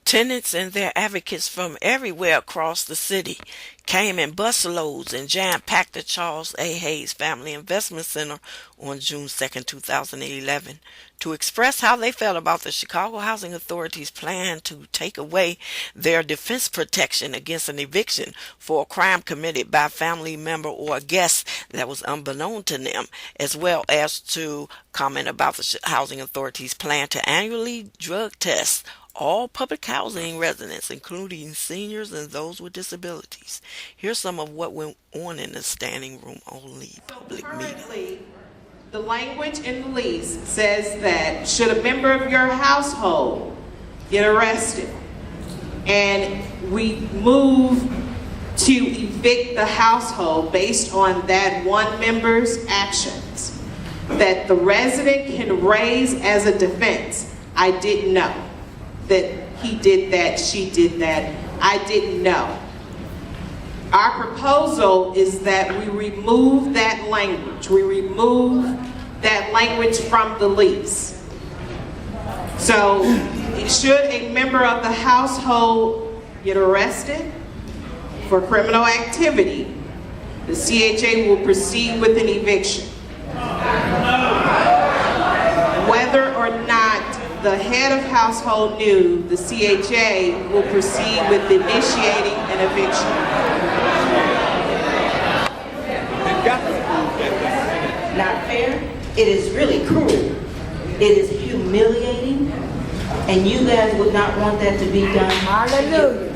Tenants and their advocates from everywhere across the city came in busloads and jam-packed the Charles A. Hayes Family Investment Center on June 2nd, 2011, to express how they felt about the Chicago Housing Authority's plan to take away their defense protection against an eviction for a crime committed by a family member or a guest that was unbeknown to them, as well as to comment about the Housing Authority's plan to annually drug test all public housing residents, including seniors and those with disabilities. Here's some of what went on in the standing room only public meeting. The language in the lease says that should a member of your household get arrested and we move to evict the household based on that one member's actions, that the resident can raise as a defense, I didn't know that he did that, she did that. I didn't know. Our proposal is that we remove that language. We remove that language from the lease. So, should a member of the household get arrested for criminal activity, the CHA will proceed with an eviction. Whether or not the head of household knew, the CHA will proceed with initiating an eviction. Not fair. It is really cruel. It is humiliating. And you guys would not want that to be done. Hallelujah.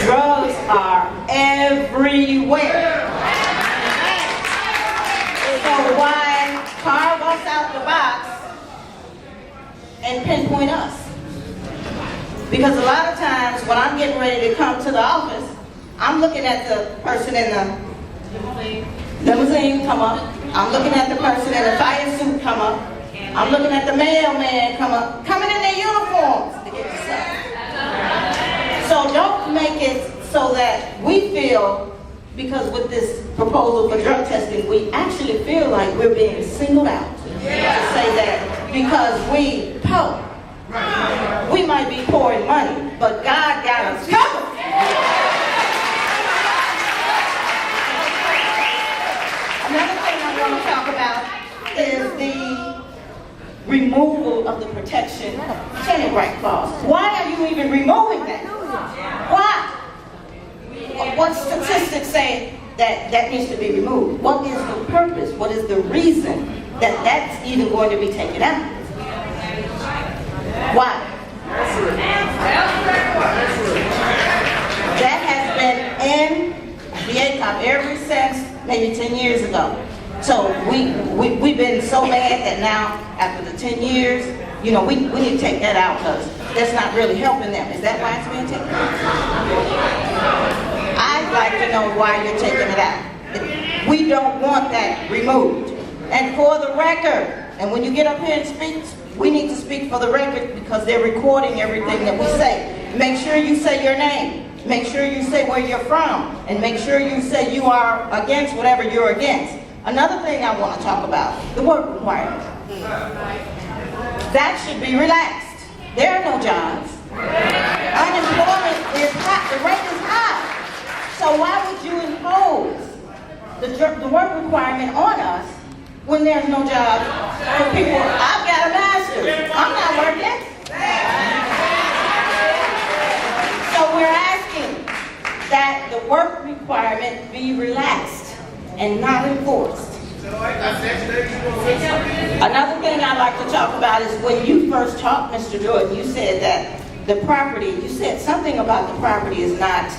Drugs are everywhere. So why Carl walks out the box and pinpoint us? Because a lot of times when I'm getting ready to come to the office, I'm looking at the person in the limousine come up. I'm looking at the person in the fire suit come up. I'm looking at the mailman come up, coming in their uniforms to get the stuff. So don't make it so that we feel, because with this proposal for drug testing, we actually feel like we're being singled out. To say that because we poor. We might be poor in money, but God got us covered. Another thing I want to talk about is the removal of the protection tenant right clause. Why are you even removing that? Why? What statistics say that needs to be removed? What is the purpose? What is the reason that that's even going to be taken out? Why? That has been in the ACOP ever since maybe 10 years ago. So we've been so mad that now, after the 10 years, we need to take that out because that's not really helping them. Is that why it's being taken out? I'd like to know why you're taking it out. We don't want that removed. And for the record, and when you get up here and speak, we need to speak for the record because they're recording everything that we say. Make sure you say your name. Make sure you say where you're from. And make sure you say you are against whatever you're against. Another thing I want to talk about, the work requirement. That should be relaxed. There are no jobs. Unemployment is high. The rate is high. So why would you impose the work requirement on us when there's no job for people? I've got a master's. I'm not working. So we're asking that the work requirement be relaxed and not enforced. Another thing I'd like to talk about is when you first talked, Mr. Jordan, you said that the property, you said something about the property is not,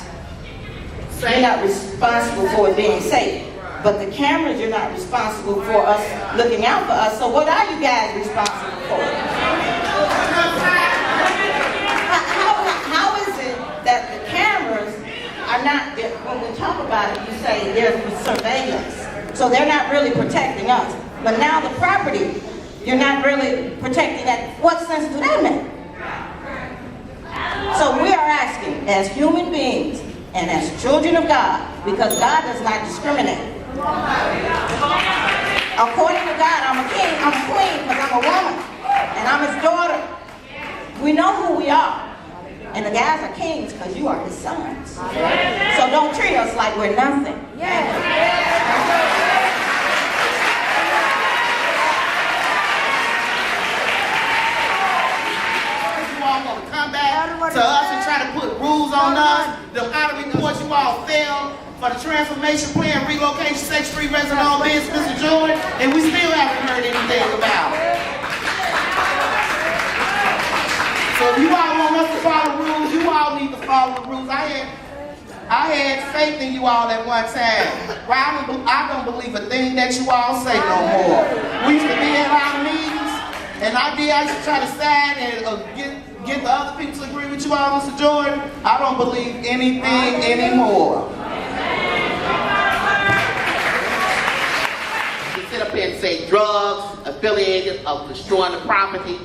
you're not responsible for it being safe. But the cameras, you're not responsible for us looking out for us. So what are you guys responsible for? How is it that the cameras are not, when we talk about it, you say there's surveillance. So they're not really protecting us. But now the property, you're not really protecting that. What sense do that make? So we are asking, as human beings and as children of God, because God does not discriminate. According to God, I'm a king, I'm a queen, because I'm a woman, and I'm his daughter. We know who we are. And the guys are kings because you are his sons. So don't treat us like we're nothing. You all gonna come back to us and try to put rules on us. The audit reports you all failed for the transformation plan, relocation, Section 3 resident-owned business, Mr. Jordan, and we still haven't heard anything about it. So if you all want us to follow rules, you all need to follow the rules. I had faith in you all at one time. Well, I don't believe a thing that you all say no more. We used to be at our meetings, and I used to try to sign and get the other people to agree with you all, Mr. Jordan. I don't believe anything anymore. You sit up here and say drugs affiliated of destroying the property.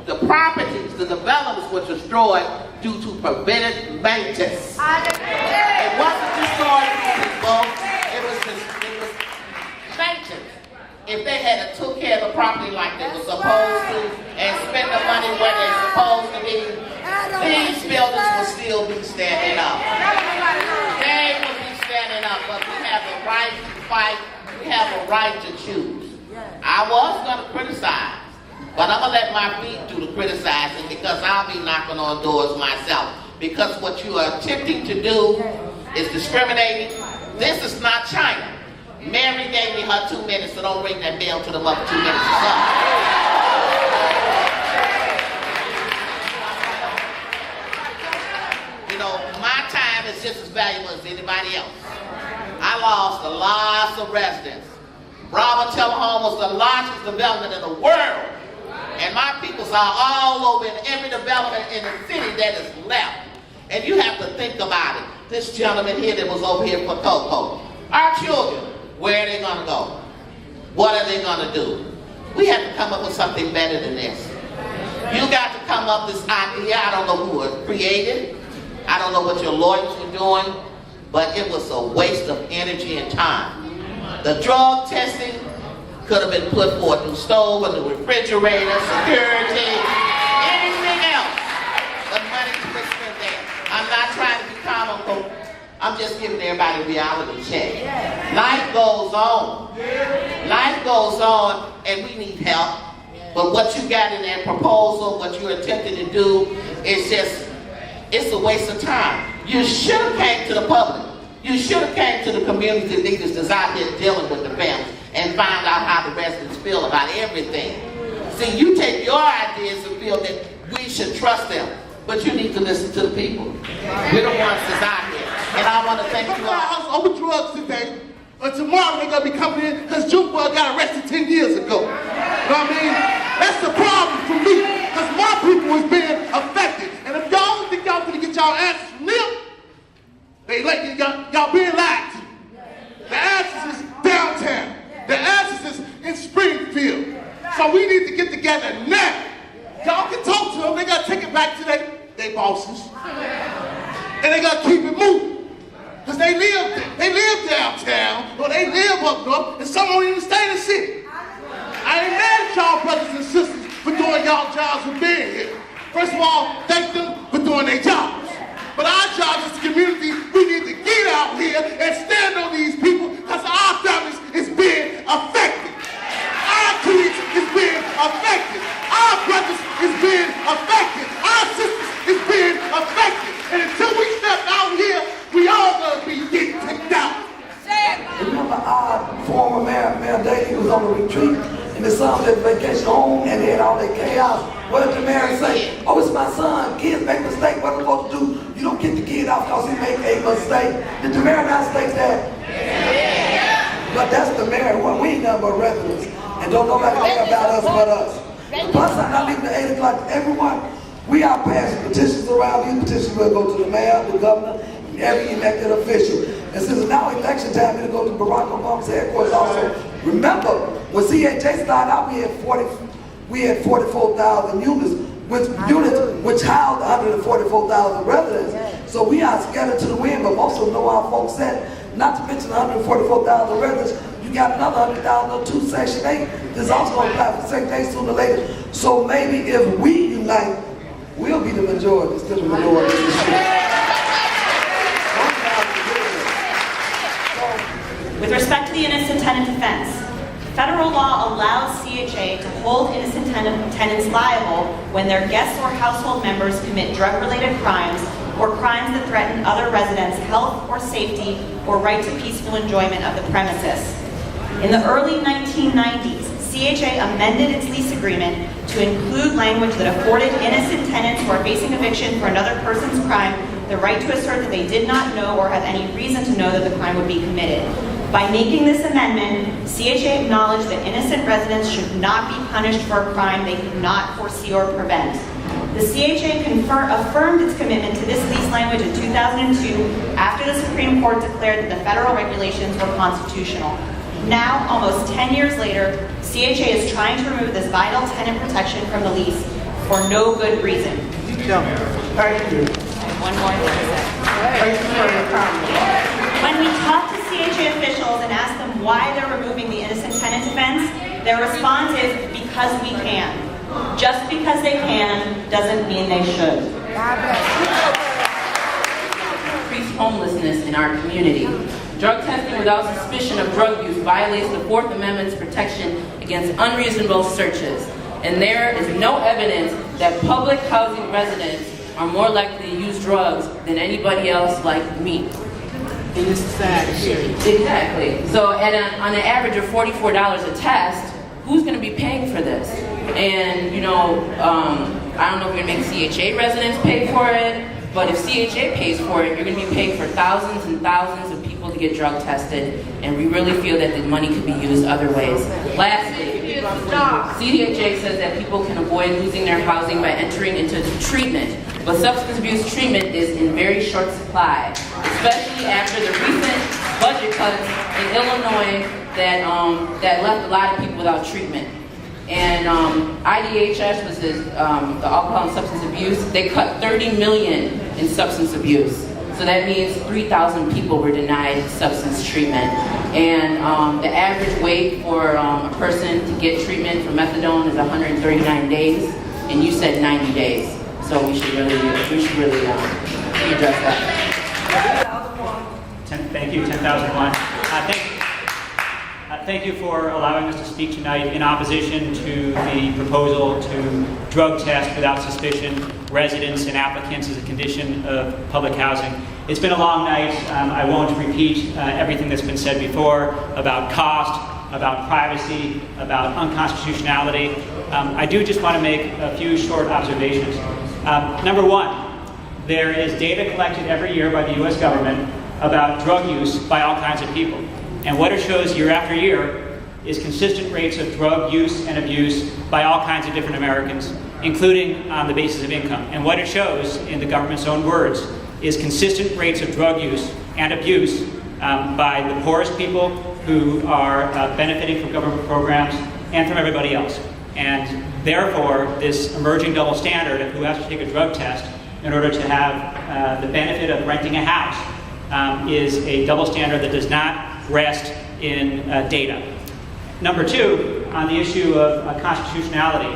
The properties, the developments were destroyed due to preventive maintenance. It wasn't destroyed, people. It was maintenance. If they had took care of the property like they were supposed to and spent the money where they're supposed to be, these buildings will still be standing up. They will be standing up, but we have the right to fight. We have a right to choose. I was going to criticize. But I'm going to let my feet do the criticizing because I'll be knocking on doors myself. Because what you are attempting to do is discriminating. This is not China. Mary gave me her 2 minutes, so don't ring that bell till the other 2 minutes is up. You know, my time is just as valuable as anybody else. I lost lots of residents. Bravo Telehome was the largest development in the world. And my peoples are all over in every development in the city that is left. And you have to think about it. This gentleman here that was over here for Coco. Our children, where are they going to go? What are they going to do? We have to come up with something better than this. You got to come up with this idea. I don't know who created it. I don't know what your lawyers were doing. But it was a waste of energy and time. The drug testing could have been put for a new stove, a new refrigerator, security, anything else. The money was spent there. I'm not trying to be comical. I'm just giving everybody a reality check. Life goes on. Life goes on, and we need help. But what you got in that proposal, what you're attempting to do, is just, it's a waste of time. You should have came to the public. You should have came to the community leaders that's out there dealing with the families and find out how the residents feel about everything. See, you take your ideas and feel that we should trust them, but you need to listen to the people. We're the ones that's out here. And I want to thank you all. Over drugs today, but tomorrow they're going to be coming in because Junebug got arrested 10 years ago. You know what I mean? That's the problem for me, because my people is being affected. And if y'all don't think y'all going to get y'all answers from them, they like y'all being lied to. The answers is downtown. The answers is in Springfield. So we need to get together now. Y'all can talk to them. They got to take it back to their bosses. And they got to keep it moving. Because they live downtown, or they live up north, and some don't even stay in the city. I ain't mad at y'all brothers and sisters for doing y'all jobs and being here. First of all, thank them for doing their jobs. But our job as a community, we need to get out here and stand on these people because our families is being affected. Our kids is being affected. Our brothers is being affected. Our sisters is being affected. And until we step out here, we all gonna be getting kicked out. Remember our former mayor Daley was on a retreat and his son was at vacation home and they had all that chaos. What did the mayor say? Oh, it's my son. Kids make mistakes. What am I supposed to do? You don't get the kid off because he made a mistake. Did the mayor not state that? Yeah. But that's the mayor. Well, we ain't nothing but residents. And don't nobody care about us but us. Plus, I'm not leaving at 8 o'clock. Everyone, we are passing petitions around. These petitions will go to the mayor, the governor, and every elected official. And since it's now election time, it'll go to Barack Obama's headquarters also. Remember, when CHA started out, we had 44,000 units, which housed 144,000 residents. So we are scattered to the wind, but most of them know our folks said, not to mention 144,000 residents, you got another 100,000 or 2 Section 8 that's also going to apply for Section 8 sooner or later. So maybe if we unite, we'll the majority, still the minority. With respect to the innocent tenant defense, federal law allows CHA to hold innocent tenants liable when their guests or household members commit drug-related crimes or crimes that threaten other residents' health or safety or right to peaceful enjoyment of the premises. In the early 1990s, CHA amended its lease agreement to include language that afforded innocent tenants who are facing eviction for another person's crime the right to assert that they did not know or have any reason to know that the crime would be committed. By making this amendment, CHA acknowledged that innocent residents should not be punished for a crime they could not foresee or prevent. The CHA affirmed its commitment to this lease language in 2002 after the Supreme Court declared that the federal regulations were constitutional. Now, almost 10 years later, CHA is trying to remove this vital tenant protection from the lease for no good reason. Thank you. One more thing to say. Thank you for your comment. When we talk to CHA officials and ask them why they're removing the innocent tenant defense, their response is because we can. Just because they can doesn't mean they should. Increased homelessness in our community. Drug testing without suspicion of drug use violates the Fourth Amendment's protection against unreasonable searches. And there is no evidence that public housing residents are more likely to use drugs than anybody else like me. In this society. Exactly. So on an average of $44 a test, who's going to be paying for this? And, you know, I don't know if you're going to make CHA residents pay for it, but if CHA pays for it, you're going to be paying for thousands and thousands of people to get drug tested, and we really feel that the money could be used other ways. Lastly, CHA says that people can avoid losing their housing by entering into treatment, but substance abuse treatment is in very short supply, especially after the recent budget cuts in Illinois that left a lot of people without treatment. And IDHS, which is the alcohol and substance abuse, they cut $30 million in substance abuse. So that means 3,000 people were denied substance treatment. And the average wait for a person to get treatment for methadone is 139 days, and you said 90 days. So we should really address that. Thank you, 10,001. Thank you for allowing us to speak tonight in opposition to the proposal to drug test without suspicion residents and applicants as a condition of public housing. It's been a long night. I won't repeat everything that's been said before about cost, about privacy, about unconstitutionality. I do just want to make a few short observations. Number one, there is data collected every year by the U.S. government about drug use by all kinds of people. And what it shows year after year is consistent rates of drug use and abuse by all kinds of different Americans, including on the basis of income. And what it shows, in the government's own words, is consistent rates of drug use and abuse by the poorest people who are benefiting from government programs and from everybody else. And therefore, this emerging double standard of who has to take a drug test in order to have the benefit of renting a house is a double standard that does not rest in data. Number two, on the issue of constitutionality,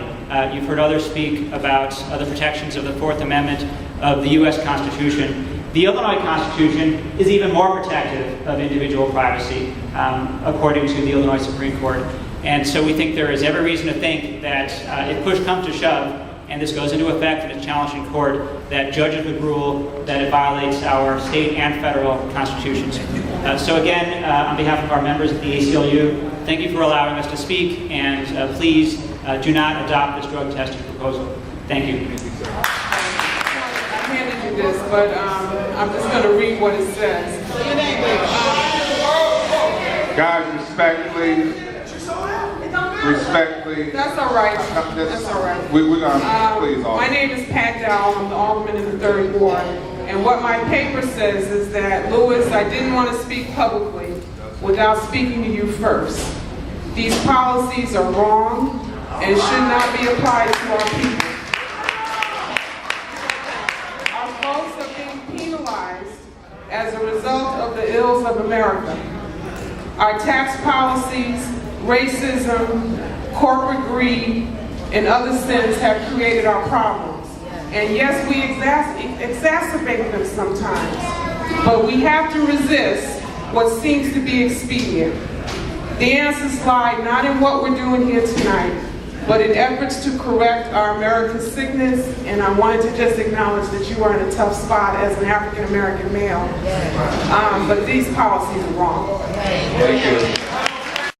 you've heard others speak about the protections of the Fourth Amendment of the U.S. Constitution. The Illinois Constitution is even more protective of individual privacy, according to the Illinois Supreme Court. And so we think there is every reason to think that if push comes to shove, and this goes into effect and is challenged in court, that judges would rule that it violates our state and federal constitutions. So again, on behalf of our members at the ACLU, thank you for allowing us to speak, and please do not adopt this drug testing proposal. Thank you. I handed you this, but I'm just going to read what it says. Guys, respectfully. That's all right. That's all right. We're going to please all. My name is Pat Dowell. I'm the alderman in the 3rd Ward. And what my paper says is that, Lewis, I didn't want to speak publicly without speaking to you first. These policies are wrong and should not be applied to our people. Our folks are being penalized as a result of the ills of America. Our tax policies, racism, corporate greed, and other sins have created our problems. And yes, we exacerbate them sometimes, but we have to resist what seems to be expedient. The answers lie not in what we're doing here tonight, but in efforts to correct our American sickness. And I wanted to just acknowledge that you are in a tough spot as an African American male. But these policies are wrong. Thank you.